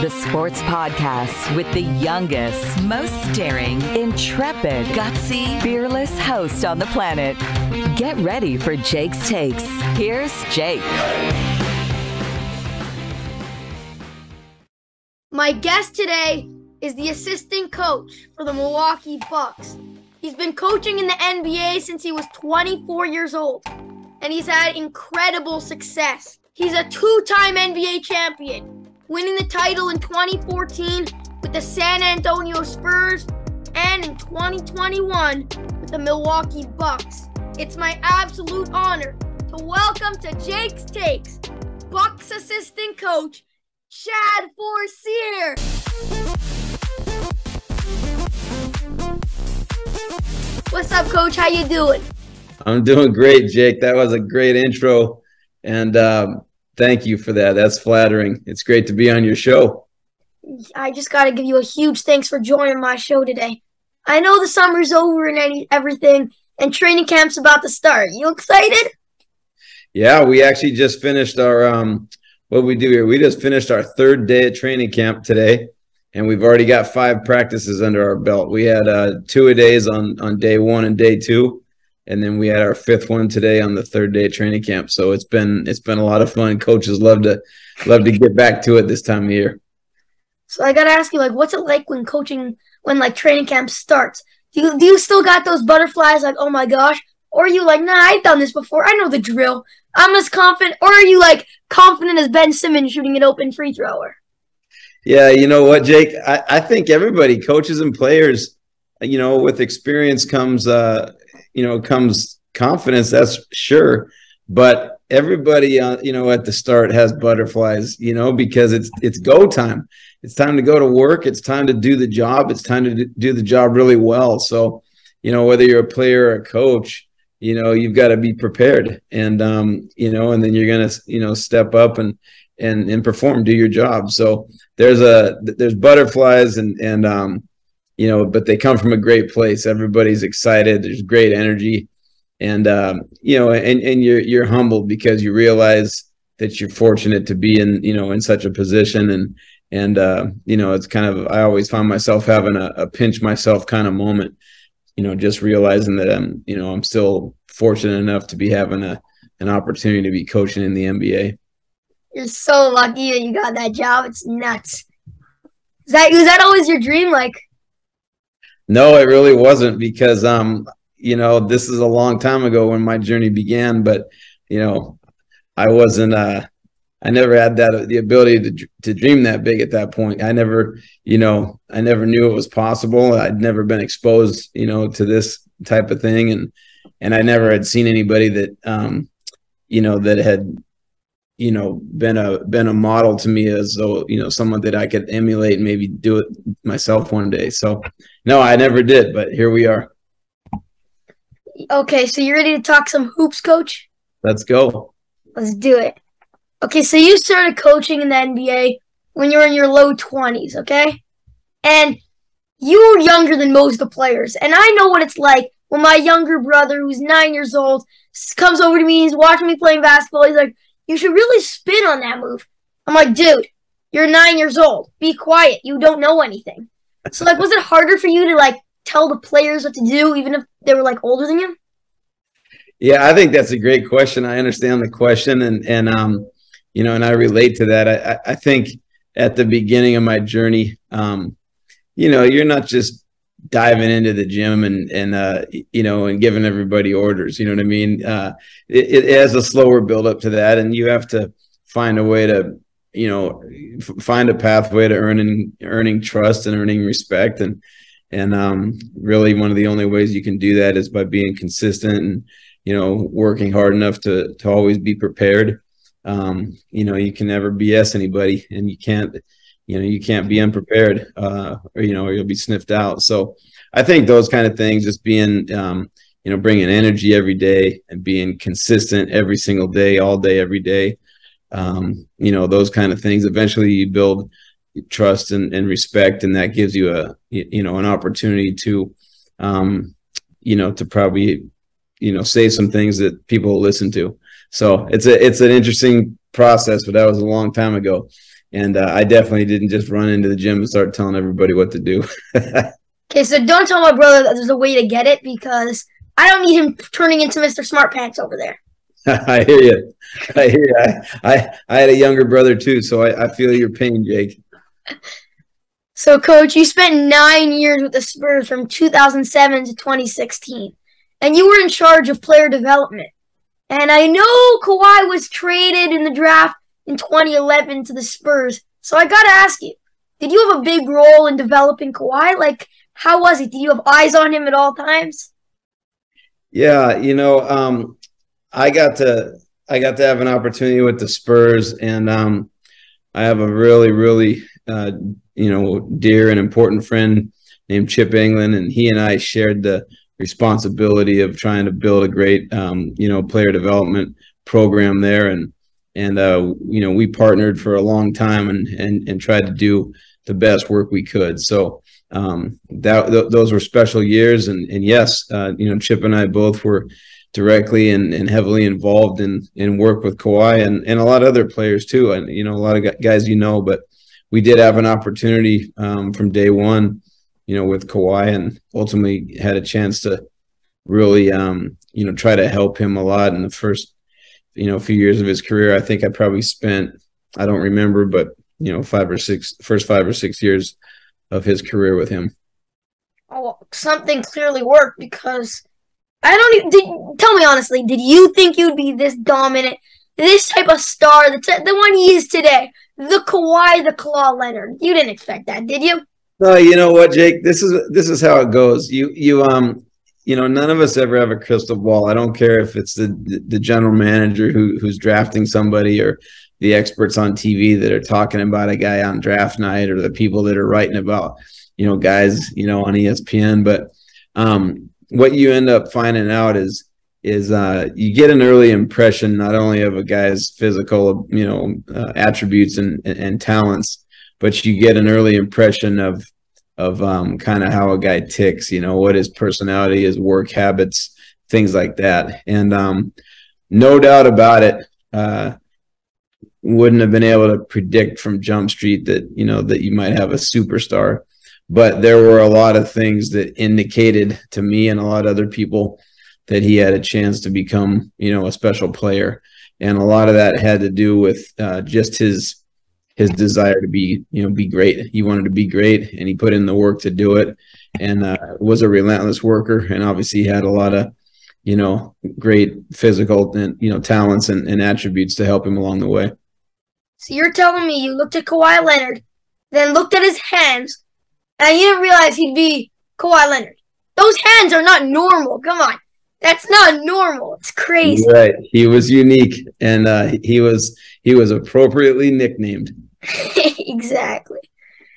the sports podcast with the youngest, most daring, intrepid, gutsy, fearless host on the planet. Get ready for Jake's Takes. Here's Jake. My guest today is the assistant coach for the Milwaukee Bucks. He's been coaching in the NBA since he was 24 years old, and he's had incredible success. He's a two-time NBA champion, winning the title in 2014 with the San Antonio Spurs and in 2021 with the Milwaukee Bucks. It's my absolute honor to welcome to Jake's Takes, Bucks assistant coach, Chad Forcier. What's up, Coach? How you doing? I'm doing great, Jake. That was a great intro, and thank you for that. That's flattering. It's great to be on your show. I just got to give you a huge thanks for joining my show today. I know the summer's over and everything, and training camp's about to start. You excited? Yeah, we actually just finished our what we do here. We just finished our third day at training camp today, and we've already got 5 practices under our belt. We had 2-a-days on day 1 and day 2. And then we had our 5th one today on the 3rd day of training camp. So it's been a lot of fun. Coaches love to get back to it this time of year. So I gotta ask you, what's it like when coaching, when training camp starts? Do you still got those butterflies? Oh my gosh, or are you nah, I've done this before. I know the drill. I'm as confident, or are you confident as Ben Simmons shooting an open free thrower? Yeah, you know what, Jake? I think everybody, coaches and players, with experience comes comes confidence, that's sure. But everybody, at the start has butterflies, because it's go time. It's time to go to work. It's time to do the job. It's time to do the job really well. So, whether you're a player or a coach, you've got to be prepared, and and then you're going to, step up and perform, do your job. So there's butterflies and but they come from a great place. Everybody's excited. There's great energy, and and you're humbled because you realize that you're fortunate to be in such a position, and it's kind of, I always find myself having a pinch myself kind of moment, just realizing that I'm still fortunate enough to be having an opportunity to be coaching in the NBA. You're so lucky that you got that job. It's nuts. Was that always your dream? No, it really wasn't, because this is a long time ago when my journey began, but I wasn't I never had the ability to dream that big at that point. I never knew it was possible. I'd never been exposed to this type of thing, and I never had seen anybody that that had been a model to me, as though someone that I could emulate and maybe do it myself one day. So no, I never did, but here we are. Okay, so you ready to talk some hoops, Coach? Let's go. Let's do it. Okay, so you started coaching in the NBA when you were in your low 20s, okay? And you were younger than most of the players. And I know what it's like when my younger brother, who's 9 years old, comes over to me, he's watching me playing basketball. He's like, "You should really spin on that move." I'm like, "Dude, you're 9 years old. Be quiet. You don't know anything." So, was it harder for you to, tell the players what to do, even if they were, older than you? Yeah, I think that's a great question. I understand the question, and I relate to that. I think at the beginning of my journey, you're not just diving into the gym and giving everybody orders. You know what I mean? It has a slower build up to that, and you have to find a way to, find a pathway to earning trust and earning respect. And really one of the only ways you can do that is by being consistent and, working hard enough to always be prepared. You can never BS anybody, and you can't be unprepared, or you'll be sniffed out. So I think those kind of things, just being, bringing energy every day and being consistent every single day, all day, every day, those kind of things, eventually you build trust and respect, and that gives you an opportunity to, to probably, say some things that people will listen to. So it's an interesting process, but that was a long time ago. And I definitely didn't just run into the gym and start telling everybody what to do. Okay, so don't tell my brother that there's a way to get it, because I don't need him turning into Mr. Smart Pants over there. I hear you. I hear you. I had a younger brother too, so I feel your pain, Jake. So, Coach, you spent 9 years with the Spurs from 2007 to 2016, and you were in charge of player development. And I know Kawhi was traded in the draft in 2011 to the Spurs, so I got to ask you, did you have a big role in developing Kawhi? Like, how was it? Did you have eyes on him at all times? Yeah, I got to have an opportunity with the Spurs, and I have a really dear and important friend named Chip England, and he and I shared the responsibility of trying to build a great player development program there, and we partnered for a long time and tried to do the best work we could. So those were special years, and yes, Chip and I both were directly and heavily involved in work with Kawhi and a lot of other players too, and a lot of guys, but we did have an opportunity from day one, with Kawhi, and ultimately had a chance to really try to help him a lot in the first few years of his career. I think I probably spent, I don't remember, but first 5 or 6 years of his career with him. Oh, something clearly worked, because I don't even, tell me honestly, did you think you'd be this dominant, this type of star, the one he is today, the Kawhi, the Claw Leonard? You didn't expect that, did you? No, you know what, Jake? This is how it goes. None of us ever have a crystal ball. I don't care if it's the general manager who's drafting somebody, or the experts on TV that are talking about a guy on draft night, or the people that are writing about, guys, on ESPN. But what you end up finding out is you get an early impression, not only of a guy's physical, attributes and talents, but you get an early impression of kind of how a guy ticks, what his personality is, work habits, things like that. And no doubt about it, wouldn't have been able to predict from Jump Street that you might have a superstar, but there were a lot of things that indicated to me and a lot of other people that he had a chance to become a special player, and a lot of that had to do with just his desire to be great. He wanted to be great, and he put in the work to do it, and was a relentless worker, and obviously had a lot of great physical and talents and attributes to help him along the way. So you're telling me you looked at Kawhi Leonard, then looked at his hands, and you didn't realize he'd be Kawhi Leonard? Those hands are not normal. Come on. That's not normal. It's crazy. Right. He was unique, and he was appropriately nicknamed. Exactly.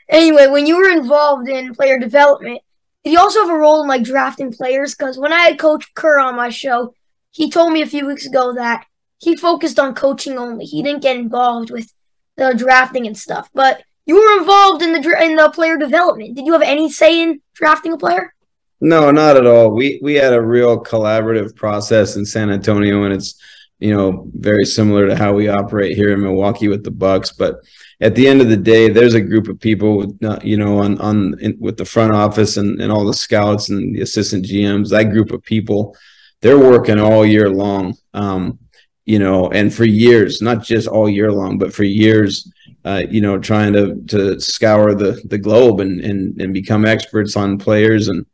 Anyway, when you were involved in player development, did you also have a role in drafting players? Because when I had Coach Kerr on my show, he told me a few weeks ago that he focused on coaching only. He didn't get involved with the drafting and stuff. But you were involved in the player development. Did you have any say in drafting a player? No, not at all. We had a real collaborative process in San Antonio, and it's very similar to how we operate here in Milwaukee with the Bucks. But at the end of the day, there's a group of people with with the front office and all the scouts and the assistant GMs. That group of people, they're working all year long, and for years, not just all year long, but for years, trying to scour the globe and become experts on players and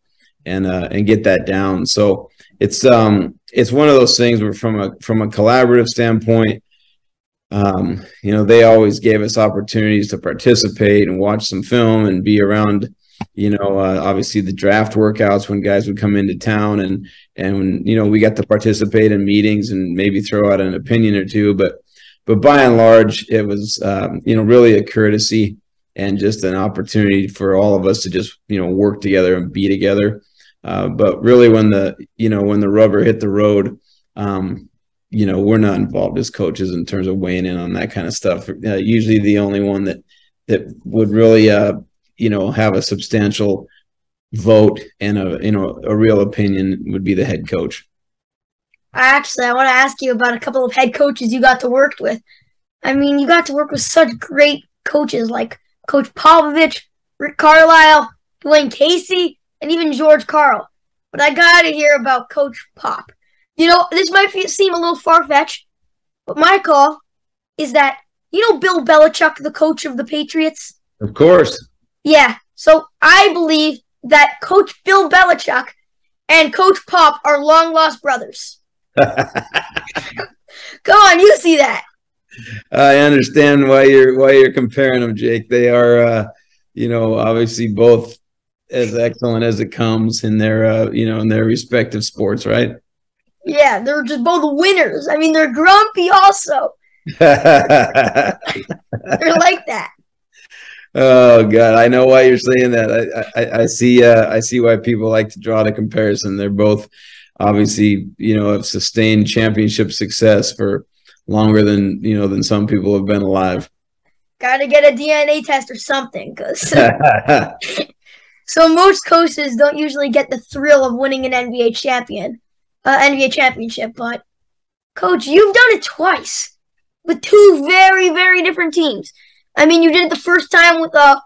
get that down. So it's one of those things where from a collaborative standpoint, they always gave us opportunities to participate and watch some film and be around, obviously the draft workouts when guys would come into town, and when, we got to participate in meetings and maybe throw out an opinion or two, but by and large, it was, really a courtesy and just an opportunity for all of us to just, work together and be together. But really when the rubber hit the road, we're not involved as coaches in terms of weighing in on that kind of stuff. Usually the only one that would really, have a substantial vote and a real opinion would be the head coach. Actually, I want to ask you about a couple of head coaches you got to work with. I mean, you got to work with such great coaches like Coach Popovich, Rick Carlisle, Dwayne Casey, and even George Karl. But I got to hear about Coach Pop. You know, this might seem a little far-fetched, but my call is that, you know Bill Belichick, the coach of the Patriots? Of course. Yeah, so I believe that Coach Bill Belichick and Coach Pop are long-lost brothers. Come on, you see that. I understand why you're comparing them, Jake. They are, obviously both as excellent as it comes in their, in their respective sports, right? Yeah, they're just both winners. I mean, they're grumpy also. They're like that. Oh God, I know why you're saying that. I see why people like to draw the comparison. They're both obviously, have sustained championship success for longer than some people have been alive. Got to get a DNA test or something, because so most coaches don't usually get the thrill of winning an NBA championship. But Coach, you've done it twice with two very, very different teams. I mean, you did it the first time with a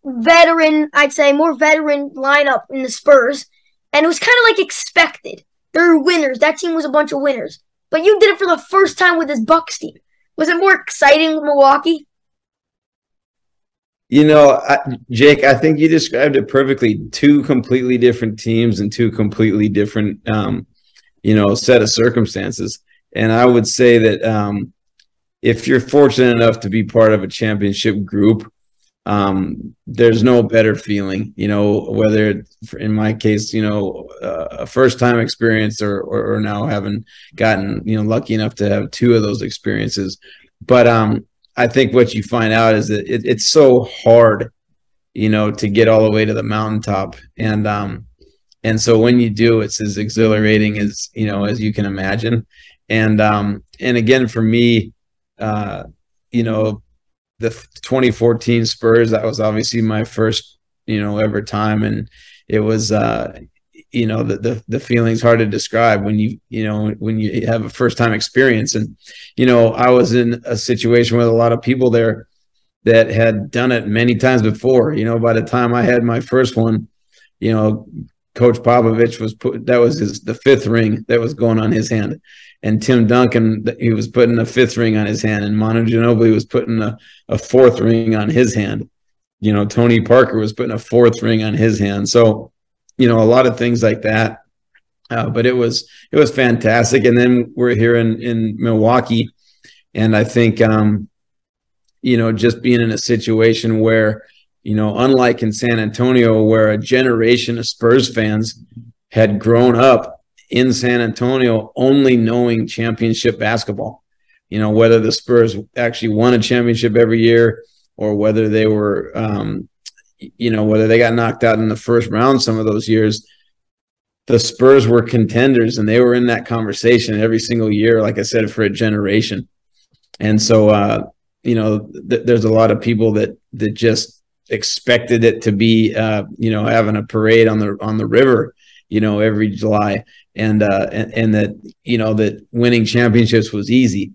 veteran, I'd say more veteran lineup in the Spurs, and it was kind of like expected. They're winners. That team was a bunch of winners. But you did it for the first time with this Bucks team. Was it more exciting with Milwaukee? Jake, I think you described it perfectly. Two completely different teams and two completely different, set of circumstances. And I would say that if you're fortunate enough to be part of a championship group, there's no better feeling, whether in my case, a first-time experience or now having gotten, lucky enough to have two of those experiences. But I think what you find out is that it's so hard, to get all the way to the mountaintop. And so when you do, it's as exhilarating as you can imagine. And again, for me, the 2014 Spurs, that was obviously my first, ever time. And it was, the feeling's hard to describe when you have a first time experience. And, I was in a situation with a lot of people there that had done it many times before. By the time I had my first one, Coach Popovich that was the fifth ring that was going on his hand. And Tim Duncan, he was putting a fifth ring on his hand, and Manu Ginobili was putting a fourth ring on his hand. Tony Parker was putting a fourth ring on his hand. So, a lot of things like that. But it was fantastic. And then we're here in Milwaukee, and I think just being in a situation where unlike in San Antonio, where a generation of Spurs fans had grown up in San Antonio only knowing championship basketball, whether the Spurs actually won a championship every year or whether they were, whether they got knocked out in the first round some of those years, the Spurs were contenders and they were in that conversation every single year, like I said, for a generation. And so, there's a lot of people that just expected it to be, having a parade on the river, every July. And that, that winning championships was easy.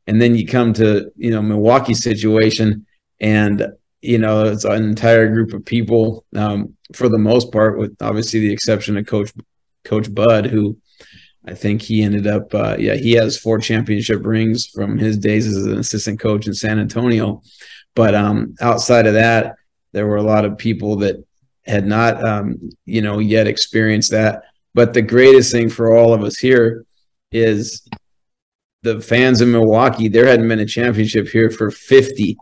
And then you come to, Milwaukee situation and, it's an entire group of people for the most part, with obviously the exception of Coach Bud, who I think he ended up, he has 4 championship rings from his days as an assistant coach in San Antonio. But outside of that, there were a lot of people that had not, yet experienced that. But the greatest thing for all of us here is the fans in Milwaukee. There hadn't been a championship here for 50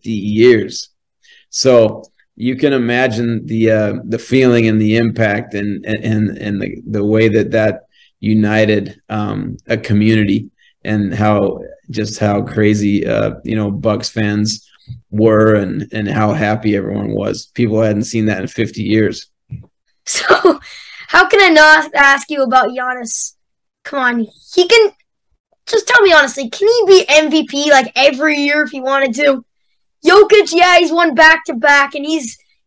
years. So you can imagine the feeling and the impact and the way that united a community, and how crazy Bucks fans were and how happy everyone was. People hadn't seen that in 50 years. So, how can I not ask you about Giannis? Come on, he can. Just tell me honestly, can he be MVP like every year if he wanted to? Jokic, yeah, he's won back-to-back, and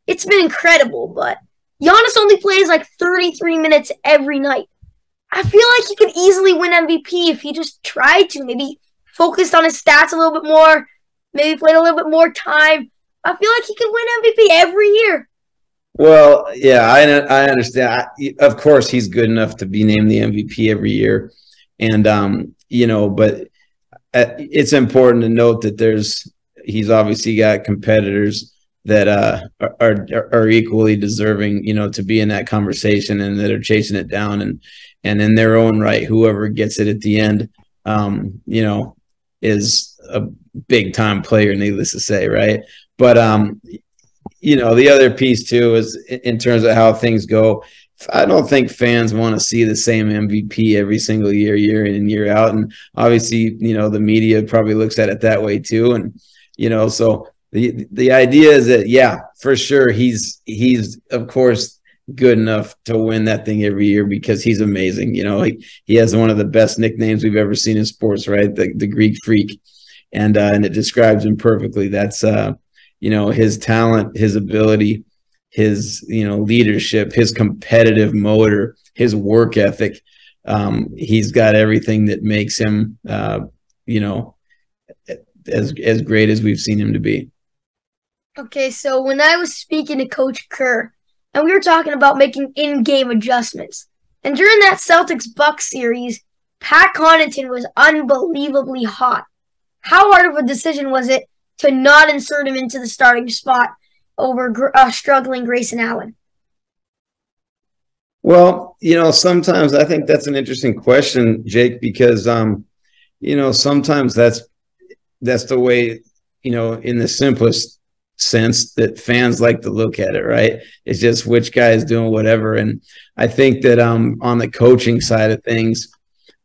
it's been incredible, but Giannis only plays like 33 minutes every night. I feel like he could easily win MVP if he just tried to, maybe focused on his stats a little bit more, maybe played a little bit more time. I feel like he could win MVP every year. Well, yeah, I understand. Of course, he's good enough to be named the MVP every year, and but it's important to note that he's obviously got competitors that are equally deserving, to be in that conversation and that are chasing it down, and in their own right, whoever gets it at the end, is a big time player, needless to say, right? But the other piece too is in terms of how things go. I don't think fans want to see the same MVP every single year, year in and year out. And obviously, the media probably looks at it that way too. And, so the idea is that, yeah, for sure, he's of course good enough to win that thing every year because he's amazing. He has one of the best nicknames we've ever seen in sports, right? The Greek Freak. And it describes him perfectly. That's, his talent, his ability, his leadership, his competitive motor, his work ethic. He's got everything that makes him as great as we've seen him to be. Okay, so when I was speaking to Coach Kerr, and we were talking about making in-game adjustments, and during that Celtics-Bucks series, Pat Connaughton was unbelievably hot. How hard of a decision was it to not insert him into the starting spot over struggling Grayson Allen? Well, sometimes I think that's an interesting question, Jake, because sometimes that's the way, in the simplest sense that fans like to look at it, right? It's just which guy is doing whatever. And I think that on the coaching side of things,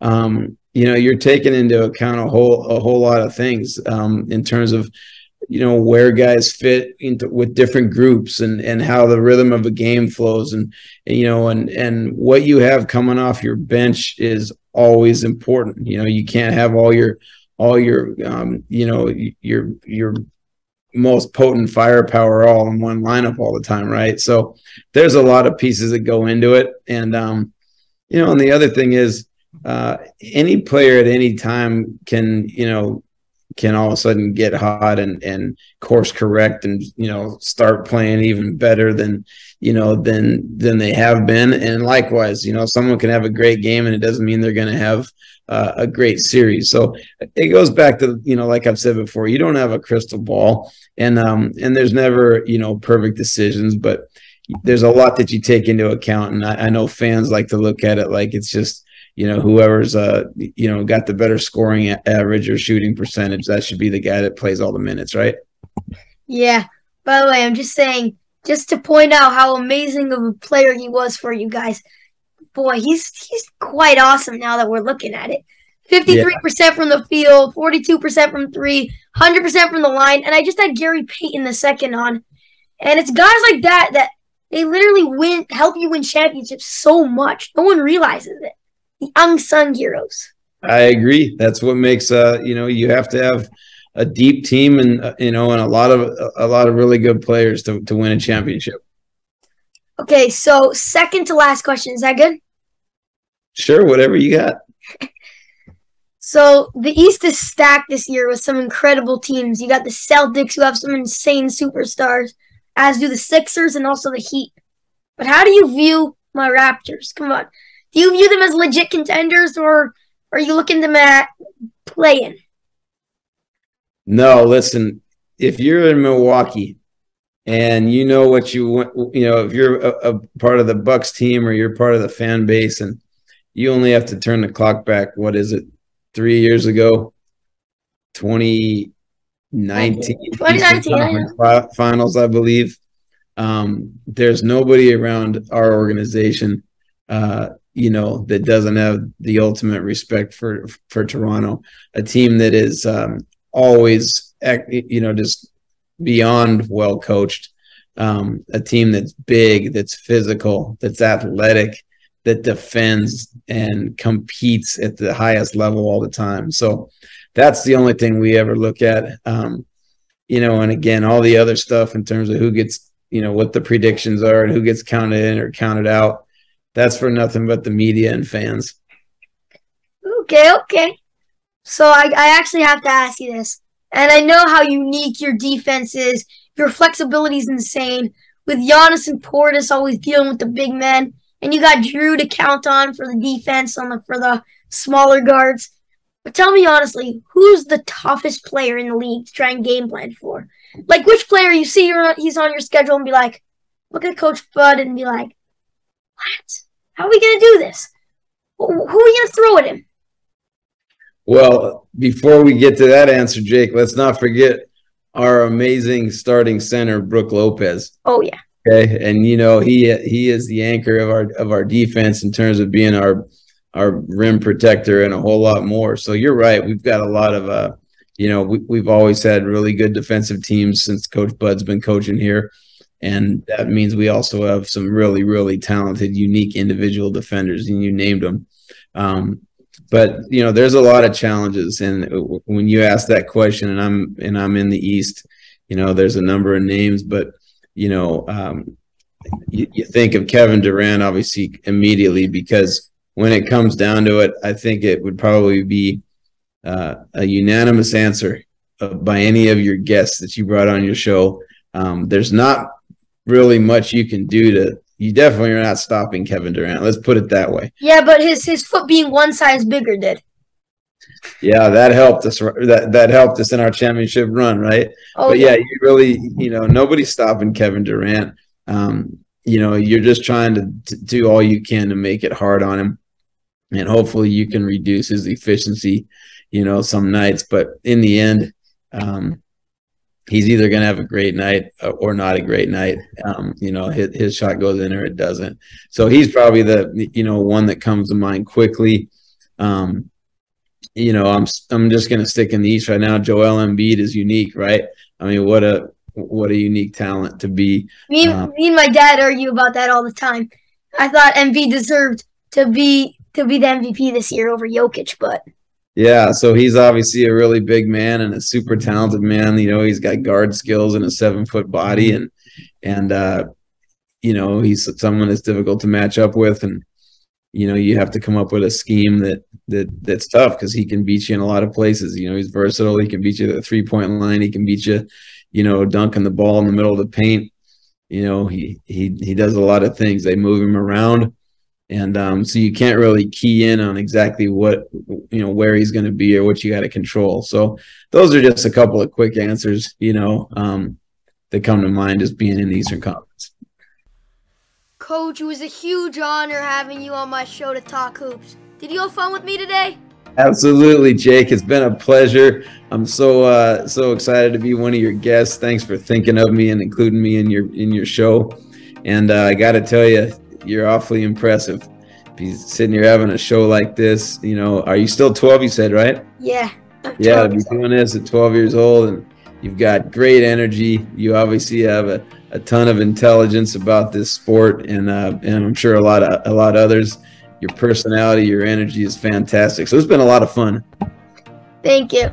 you're taking into account a whole lot of things in terms of where guys fit into with different groups and how the rhythm of a game flows and what you have coming off your bench is always important. You can't have all your most potent firepower all in one lineup all the time, right? So there's a lot of pieces that go into it, and and the other thing is any player at any time can all of a sudden get hot and course correct and start playing even better than they have been. And likewise, someone can have a great game and it doesn't mean they're going to have a great series. So it goes back to like I've said before, you don't have a crystal ball, and there's never perfect decisions, but there's a lot that you take into account. And I know fans like to look at it like it's just whoever's got the better scoring average or shooting percentage, that should be the guy that plays all the minutes, right? Yeah. By the way, I'm just saying, just to point out how amazing of a player he was for you guys. Boy, he's quite awesome now that we're looking at it. 53% from the field, 42% from three, 100% from the line. And I just had Gary Payton the second on. And it's guys like that they literally help you win championships so much. No one realizes it. The unsung heroes. I agree. That's what makes you have to have a deep team and and a lot of really good players to win a championship. Okay, so second to last question. Is that good? Sure, whatever you got. So the East is stacked this year with some incredible teams. You got the Celtics, who have some insane superstars, as do the Sixers and also the Heat. But how do you view my Raptors? Come on. Do you view them as legit contenders, or are you looking at them at playing? No, listen, if you're in Milwaukee and what you want, if you're a part of the Bucks team or you're part of the fan base and you only have to turn the clock back, what is it, 3 years ago, 2019 finals, I believe. There's nobody around our organization that doesn't have the ultimate respect for Toronto, a team that is always, just beyond well coached, a team that's big, that's physical, that's athletic, that defends and competes at the highest level all the time. So that's the only thing we ever look at. And again, all the other stuff in terms of who gets, what the predictions are and who gets counted in or counted out, that's for nothing but the media and fans. Okay. So I actually have to ask you this. And I know how unique your defense is. Your flexibility is insane. With Giannis and Portis always dealing with the big men. And you got Drew to count on for the defense for the smaller guards. But tell me honestly, who's the toughest player in the league to try and game plan for? Like, which player you see he's on your schedule and be like, look at Coach Bud and be like, what? How are we going to do this? Who are we going to throw at him? Well, before we get to that answer, Jake, let's not forget our amazing starting center, Brook Lopez. Oh, yeah. Okay, and he is the anchor of our defense in terms of being our rim protector and a whole lot more. So you're right. We've got a lot of we've always had really good defensive teams since Coach Bud's been coaching here, and that means we also have some really, really talented, unique individual defenders, and you named them. But there's a lot of challenges, and when you ask that question, and I'm in the East, there's a number of names, but you think of Kevin Durant obviously immediately, because when it comes down to it, I think it would probably be a unanimous answer by any of your guests that you brought on your show. There's not really much you can do you definitely are not stopping Kevin Durant. Let's put it that way. Yeah, but his foot being one size bigger did. Yeah, that helped us. That helped us in our championship run, right? Oh, but yeah, you really, nobody's stopping Kevin Durant. You're just trying to do all you can to make it hard on him, and hopefully you can reduce his efficiency, some nights. But in the end, he's either going to have a great night or not a great night. His shot goes in or it doesn't. So he's probably the one that comes to mind quickly. I'm just going to stick in the East right now. Joel Embiid is unique, right? I mean, what a unique talent to be. Me and my dad argue about that all the time. I thought Embiid deserved to be the MVP this year over Jokic, but yeah, so he's obviously a really big man and a super talented man. He's got guard skills and a 7-foot body, and he's someone that's difficult to match up with, and you have to come up with a scheme that's tough, because he can beat you in a lot of places. He's versatile. He can beat you at the 3-point line. He can beat you, dunking the ball in the middle of the paint. He does a lot of things. They move him around. And so you can't really key in on exactly what, where he's going to be or what you got to control. So those are just a couple of quick answers, that come to mind as being in the Eastern Conference. Coach, it was a huge honor having you on my show to talk hoops. Did you have fun with me today? Absolutely, Jake. It's been a pleasure. I'm so excited to be one of your guests. Thanks for thinking of me and including me in your show. And I got to tell you, you're awfully impressive. Be sitting here having a show like this. Are you still 12? You said, right? Yeah. Yeah, to be doing this at 12 years old, and you've got great energy. You obviously have a ton of intelligence about this sport, and I'm sure a lot of others. Your personality, your energy is fantastic. So it's been a lot of fun. Thank you.